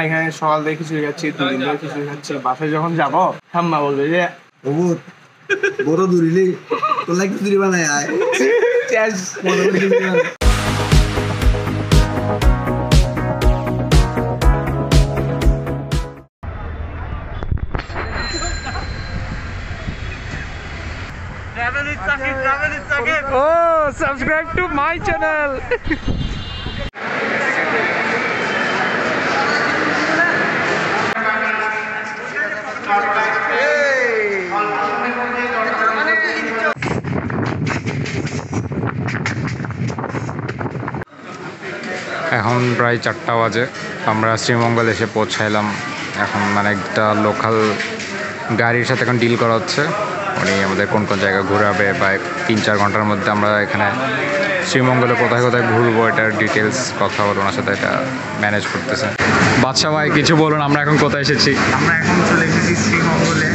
এখানে সকাল থেকে খিচুড়ি খাচ্ছি, 2 দিন ধরে খিচুড়ি খাচ্ছি। বাসায় যখন যাবো ঠাম্মা বলবে যে বড় দূরিলে তোর লাগে খিচুড়ি বানায় আয়। Oh, subscribe to my channel. এখন প্রায় 4টা বাজে, আমরা শ্রীমঙ্গল এসে পৌঁছাইলাম। এখন মানে একটা লোকাল গাড়ির সাথে এখন ডিল করা হচ্ছে, উনি আমাদের কোন কোন জায়গায় ঘোরাবে বা 3-4 ঘন্টার মধ্যে আমরা এখানে শ্রীমঙ্গলে কোথায় কোথায় ঘুরবো এটার ডিটেলস কথা বলে ওনার সাথে এটা ম্যানেজ করতেছে। বাদশা ভাই কিছু বলুন, আমরা এখন কোথায় এসেছি? আমরা এখন চলে এসেছি শ্রীমঙ্গলে।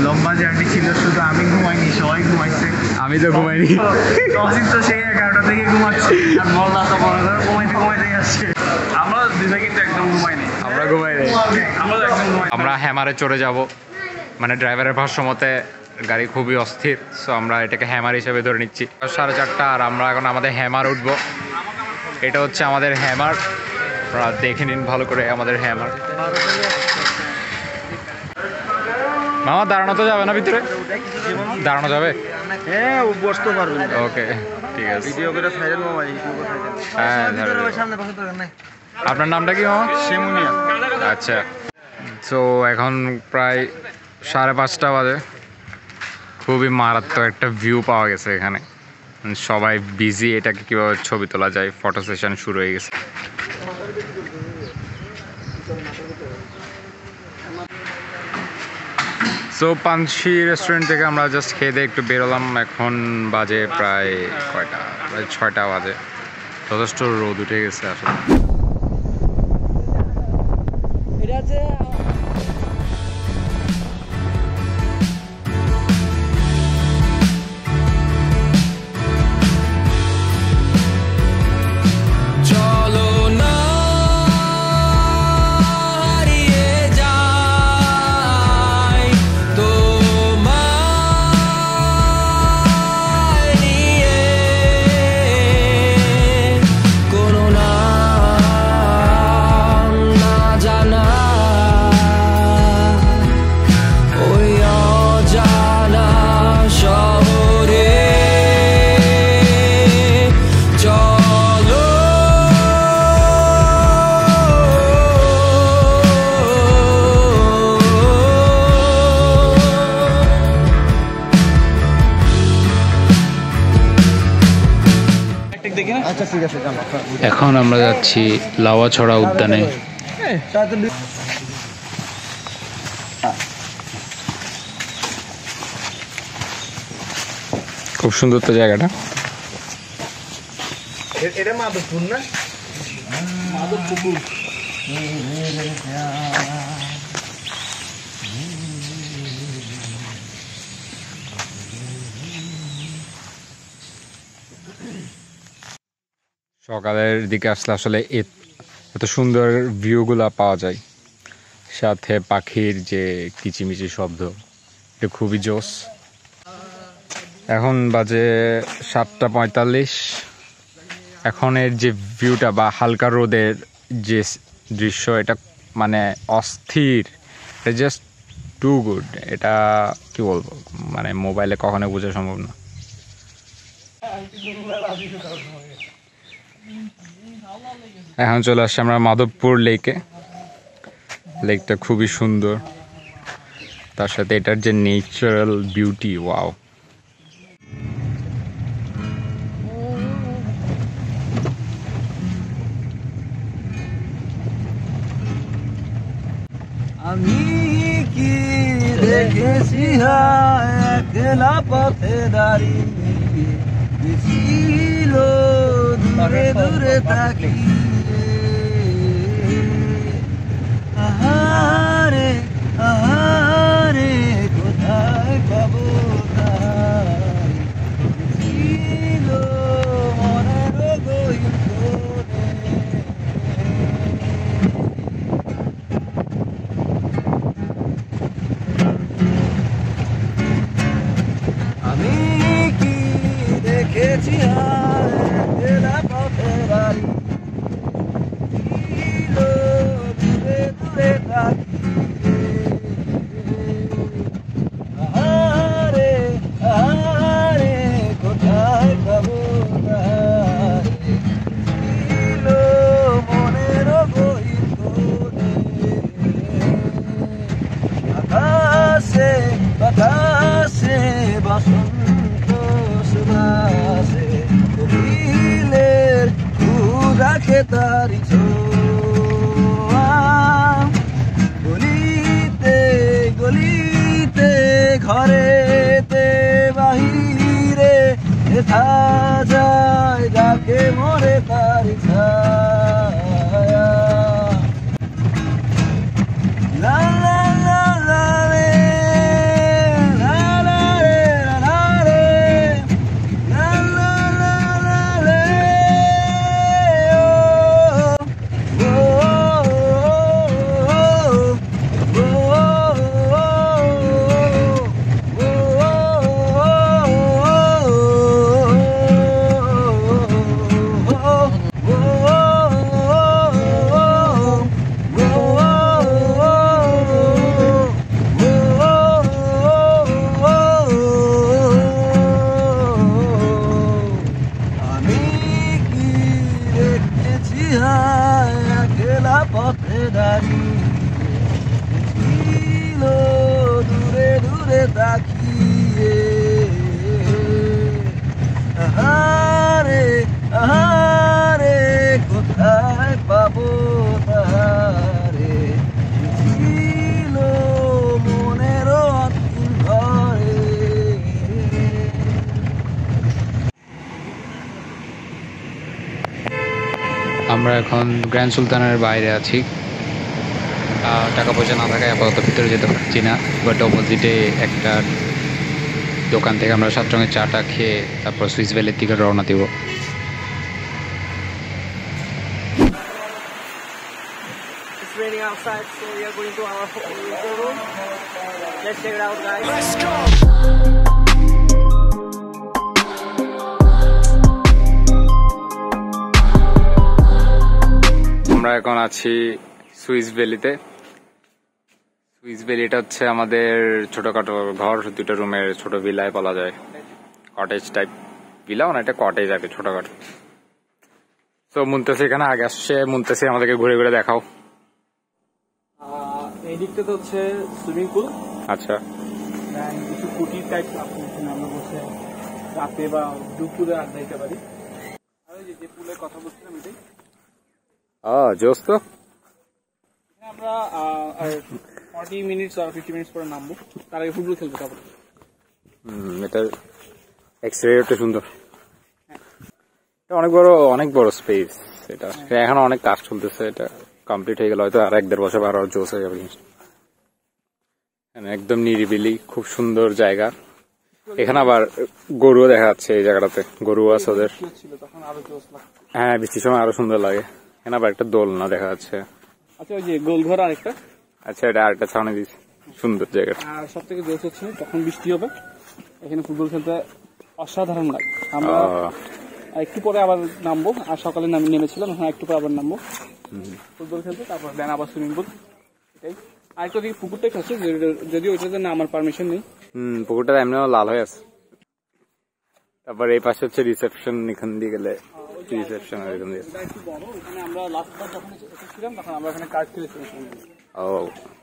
লম্বা জার্নি ছিল, শুধু আমি ঘুমাইনি, সবাই ঘুমাইছে। আমি তো ঘুমাইনি, তহসিল তো সেই 11টা থেকে ঘুমাচ্ছে, আর মোল্লা তো বড় ঘুমাইতে আসছে। আমরা দুজনে কিন্তু একদম ঘুমাইনি। আমরা ঘুমাইনি, আমরা একদম ঘুমাই। আমরা হ্যামারে চড়ে যাব, মানে ড্রাইভারের ভাষ্য মতে গাড়ি খুবই অস্থির, সো আমরা এটাকে হ্যামার হিসেবে ধরে নিচ্ছি। 4:30 আর আমরা এখন আমাদের হ্যামার উঠবো। এটা হচ্ছে আমাদের হ্যামার, আপনারা দেখে নিন ভালো করে আমাদের হ্যামার। মামা দাঁড়ানো তো যাবে না ভিতরে? দাঁড়ানো যাবে? হ্যাঁ বসতে পারবেন। ওকে ঠিক আছে। ভিডিও করে ছাইরেন মামা, ইউটিউবে ছাইরেন। হ্যাঁ সামনে পাশে দরকার নাই। আপনার নামটা কি মামা? সেমুনিয়া। আচ্ছা, সো এখন প্রায় 5:30 বাজে। খুবই মারাত্মক একটা ভিউ পাওয়া গেছে এখানে, সবাই বিজি এটাকে কীভাবে ছবি তোলা যায়, ফটো সেশন শুরু হয়ে গেছে। সো পাঞ্চি রেস্টুরেন্ট থেকে আমরা জাস্ট খেয়ে দিয়ে একটু বেরোলাম। এখন বাজে প্রায় কয়টা? প্রায় 6টা বাজে। যথেষ্ট রোদ উঠে গেছে আসলে। এখন আমরা যাচ্ছি লাওয়াছড়া উদ্যানে। খুব সুন্দর তো জায়গাটা। এটা মাধবপুর না? মাধবপুর। সকালের দিকে আসলে আসলে এত সুন্দর ভিউগুলা পাওয়া যায়, সাথে পাখির যে কিচিমিচি শব্দ, এটা খুবই জোস। এখন বাজে 7:45। এখন এর যে ভিউটা বা হালকা রোদের যে দৃশ্য, এটা মানে অস্থির, এটা জাস্ট টু গুড। এটা কি বলবো, মানে মোবাইলে কখনো বোঝা সম্ভব না। এখন চলে আসছি আমরা মাধবপুর লেকে। লেকটা খুবই সুন্দর, তার সাথে এটার যে নেচারাল বিউটি, ওয়াও। আমি কি দেখেছি একলা পথে দাঁড়িয়ে, ছিল দূরে দূরে তাকিয়ে, আহারে আহারে কোথায় পাবো তাই, ছিল মনের গহীন কোণে। রাখি আহারে আহারে কোথায় পাবো তাহারে ছিল মনের গহীন কোণে আকাশে বাতাসে বসন্ত সুবাসে কোকিলের রাখে তারি ছোঁয়া গলিতে গলিতে ঘরেতে বাহিরে দেখা যায় ডাকে মরে তারি ছায়া লা লা লা লা রে লা লা রে লা রে লা লা লা লা রে পথে দাঁড়িয়ে ছিল দূরে দূরে তাকিয়ে আহারে আহারে কোথায় পাবো তাহারে ছিল মনেরও অন্তিম ঘরে আমরা এখন গ্র্যান্ড সুলতানের বাইরে আছি। টাকা পয়সা না থাকায় আপাতত ভিতরে যেতে পারছি না, বাট অপোজিটে একটা দোকান থেকে আমরা 7 রঙের চাটা খেয়ে তারপর সুইস ভ্যালির দিকে রওনা দিব। It's raining outside, so we are going to our room. Let's check it out, guys. Let's go. আমরা এখন আছি সুইস ভ্যালিতে। সুইস ভ্যালিটা হচ্ছে আমাদের ছোটখাটো ঘর, 2টা রুমের ছোট ভিলায় বলা যায়, কটেজ টাইপ ভিলা, না এটা কটেজ আর কি, ছোটখাটো। তো মুনতাসি এখানে আগে আসছে, মুনতাসি আমাদেরকে ঘুরে ঘুরে দেখাও। এই দিকটা হচ্ছে সুইমিং পুল, আচ্ছা, কিছু কুটি টাইপ আমরা বসে রাতে বা দুপুরে আড্ডা দিতে পারি। আর ওই যে পুলের কথা বলছিলাম এটাই। জোস তো আমরা 40 মিনিটস আর 50 মিনিটস পরে নামবো, তার আগে ফুটবল খেলবো। তারপর এটার এক্সটেরিয়রটা সুন্দর, এটা অনেক বড় স্পেস। এটা এখন অনেক কাজ চলতেছে, এটা কমপ্লিট হয়ে গেল হয়তো আর 1-1.5 বছর আর জোস হয়ে যাবে জিনিসটা। একদম নিরিবিলি, খুব সুন্দর জায়গা। এখানে আবার গরুও দেখা যাচ্ছে, এই জায়গাটাতে গরু আছে ওদের। হ্যাঁ, বৃষ্টির সময় আরো সুন্দর লাগে। এখানে আবার একটা দোলনা দেখা যাচ্ছে। আচ্ছা, ওই যে গোল ঘর আরেকটা। আচ্ছা, এটা আরেকটা ছাউনি দিচ্ছে, সুন্দর জায়গা। আর সব থেকে জোশ হচ্ছে তখন বৃষ্টি হবে, এখানে ফুটবল খেলতে অসাধারণ লাগে। আমরা একটু পরে আবার নামবো, আর সকালে নেমেছিলাম, এখন একটু পরে আবার নামবো ফুটবল খেলতে, তারপর দেন আবার সুইমিং পুল। এটাই। আরেকটা দিকে পুকুরটা আছে, যদিও ওইটাতে না আমার পারমিশন নেই। পুকুরটা এমনিও লাল হয়ে আছে। তারপর এই পাশে হচ্ছে রিসেপশন, এখান দিয়ে গেলে রিসেপশন এখান দিয়ে। একটু বড়, ওখানে আমরা লাস্টবার যখন এসেছিলাম তখন আমরা এখানে কার্ড খেলেছিলাম।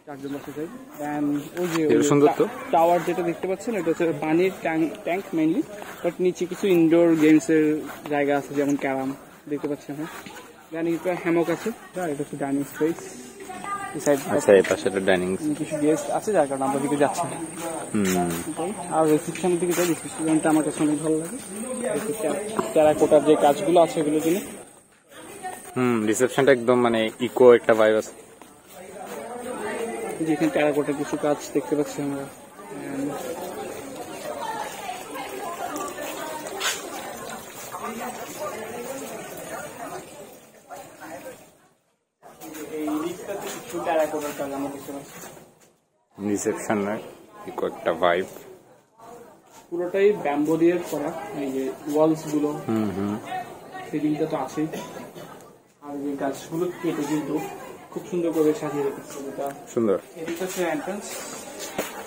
চারজন বসে যাই। ওই যে সুন্দর তো টাওয়ার যেটা দেখতে পাচ্ছেন, এটা হচ্ছে পানির ট্যাঙ্ক মেইনলি, বাট নিচে কিছু ইনডোর গেমস এর জায়গা আছে, যেমন ক্যারাম দেখতে পাচ্ছেন। ডাইনিং হ্যামক আছে, এটা হচ্ছে ডাইনিং স্পেস। আচ্ছা, এই পাশে ডাইনিং, কিছু গেস্ট আছে যার কারণে আমরা দিকে যাচ্ছি। আর রিসেপশনের দিকে যাই, রিসেপশনটা আমার কাছে অনেক ভালো লাগে। টেরাকোটার যে কাজগুলো আছে এগুলো জন্য রিসেপশনটা একদম মানে ইকো একটা ভাইব আছে। যেখানে টেরাকোটার কিছু কাজ দেখতে পাচ্ছি আমরা। রিসেপশন ইকো একটা ভাইব, পুরোটাই ব্যাম্বো দিয়ে করা। এই যে ওয়ালস গুলো, সিলিংটা তো আছেই, আর এই গাছগুলো কেটে কিন্তু খুব সুন্দর করে সাজিয়ে রেখেছে। এটা সুন্দর। এদিকে হচ্ছে এন্ট্রান্স,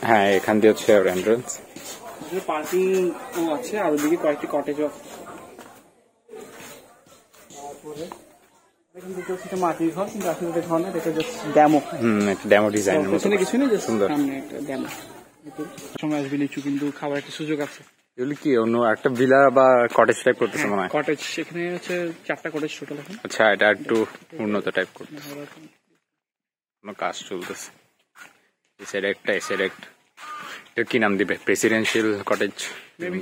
হ্যাঁ এখান দিয়ে হচ্ছে এন্ট্রান্স। পার্কিং আছে আর ওদিকে কয়েকটি কটেজও আছে। তারপরে এখানে দেখতে হচ্ছে একটা মাটির ঘর, কিন্তু আসলে এটা ঘর না, এটা জাস্ট ডেমো। একটা ডেমো ডিজাইন। পেছনে কিছু নেই, জাস্ট সুন্দর। সামনে একটা ডেমো। সময় আসবে লিচু, কিন্তু খাবার একটা সুযোগ আছে। এগুলি কি অন্য একটা ভিলা বা কটেজ টাইপ করতেছে মনে হয়? কটেজ, এখানে হচ্ছে 4টা কটেজ টোটাল এখন। আচ্ছা, এটা একটু উন্নত টাইপ করতেছে, কোনো কাজ চলতেছে। এই সাইড একটা, এই সাইড একটা। এটা কি নাম দিবে? প্রেসিডেন্সিয়াল কটেজ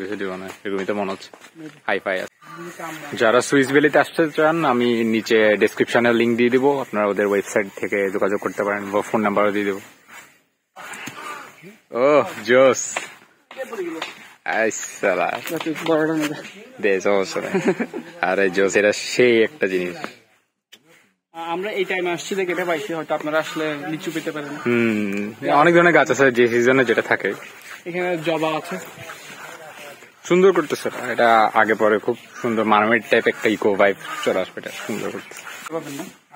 কিছু দিবে না, এরকমই তো মনে হচ্ছে। হাই ফাই আছে। যারা সুইস ভ্যালিতে আসতে চান, আমি নিচে ডেসক্রিপশনে লিঙ্ক দিয়ে দিব, আপনারা ওদের ওয়েবসাইট থেকে যোগাযোগ করতে পারেন বা ফোন নাম্বারও দিয়ে দেবো। ও জোস, আরে জোস, এটা সেই একটা জিনিস। আমরা এই টাইমে আসছি দেখে এটা পাইছি, হয়তো আপনারা আসলে লিচু পেতে পারেন। অনেক ধরনের গাছ আছে যে সিজনে যেটা থাকে। এখানে জবা আছে, সুন্দর করতেছে এটা। আগে পরে খুব সুন্দর মার্মেড টাইপ একটা ইকো ভাইব চলে আসবে, এটা সুন্দর করতেছে।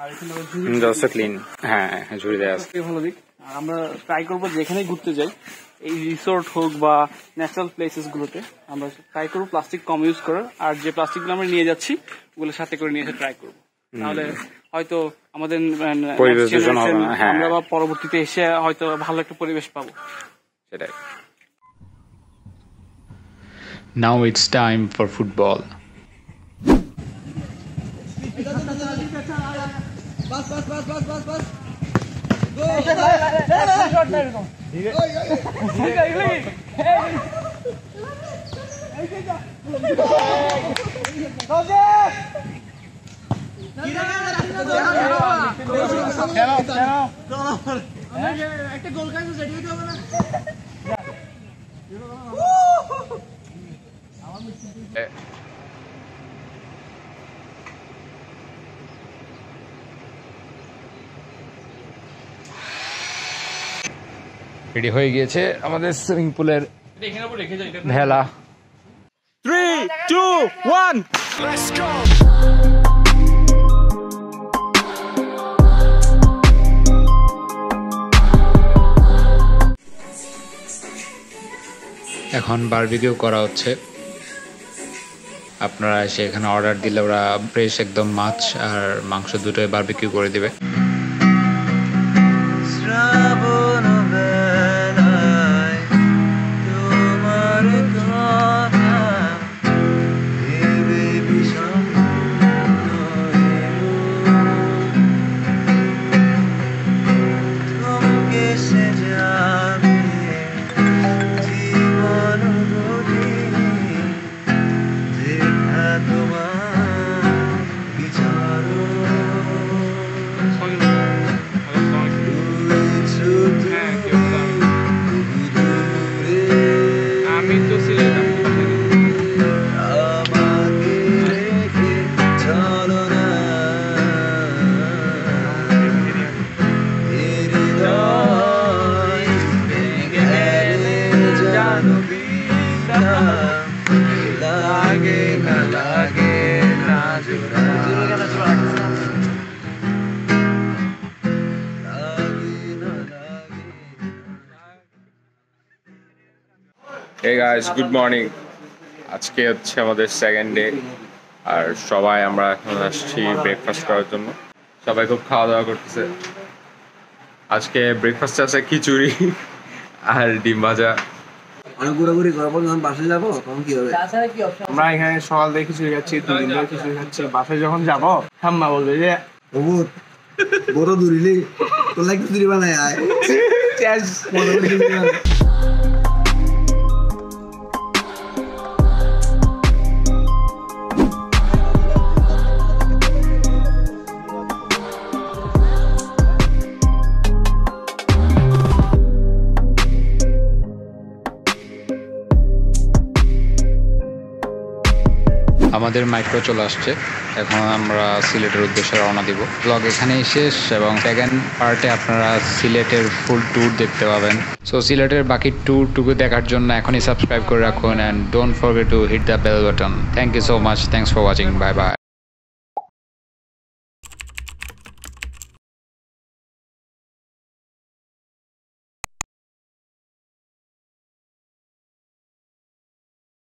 আর এখানে ক্লিন, হ্যাঁ ঝুড়ি দেওয়া আছে। ভালো দিক। আমরা ট্রাই করবো যেখানে ঘুরতে যাই, এই রিসোর্ট হোক বা ন্যাচারাল প্লেসেস গুলোতে, আমরা ট্রাই করবো প্লাস্টিক কম ইউজ করার। আর যে প্লাস্টিক গুলো আমরা নিয়ে যাচ্ছি ওগুলো সাথে করে নিয়ে এসে ট্রাই করবো, তাহলে হয়তো আমাদের আমরা বা পরবর্তীতে এসে হয়তো ভালো একটা পরিবেশ পাবো। সেটাই। Now it's time for football. একটা গোল খাইছো সেটা হইতে হবে না। রেডি হয়ে গিয়েছে আমাদের সুইমিং পুলের ভেলা। 3, 2, 1 Let's go. এখন বারবিকিউ করা হচ্ছে। আপনারা এসে এখানে অর্ডার দিলে ওরা ফ্রেশ একদম মাছ আর মাংস দুটোই বারবিকিউ করে দিবে। Hey guys, good morning. আজকে হচ্ছে আমাদের সেকেন্ড ডে, আর সবাই আমরা এখন আসছি ব্রেকফাস্ট করার জন্য। সবাই খুব খাওয়া দাওয়া করতেছে। আজকে ব্রেকফাস্টে আছে খিচুড়ি আর ডিম ভাজা। অনেক ঘোরাঘুরি করার পর যখন বাসায় যাবো তখন কি হবে? আমরা এখানে সকাল থেকে খিচুড়ি খাচ্ছি, 2 দিন ধরে খিচুড়ি খাচ্ছি। বাসায় যখন যাবো ঠাম্মা বলবে যে বড় দূরিলি তোর লাগে খিচুড়ি বানায় আয়। আমাদের মাইক্রো চলে আসছে, এখন আমরা সিলেটের উদ্দেশ্যে রওনা দিব। ব্লগ এখানেই শেষ এবং সেকেন্ড পার্টে আপনারা সিলেটের ফুল ট্যুর দেখতে পাবেন। সো সিলেটের বাকি ট্যুরটুকু দেখার জন্য এখনই সাবস্ক্রাইব করে রাখুন, and don't forget to hit the bell button. Thank you so much, thanks for watching, bye by.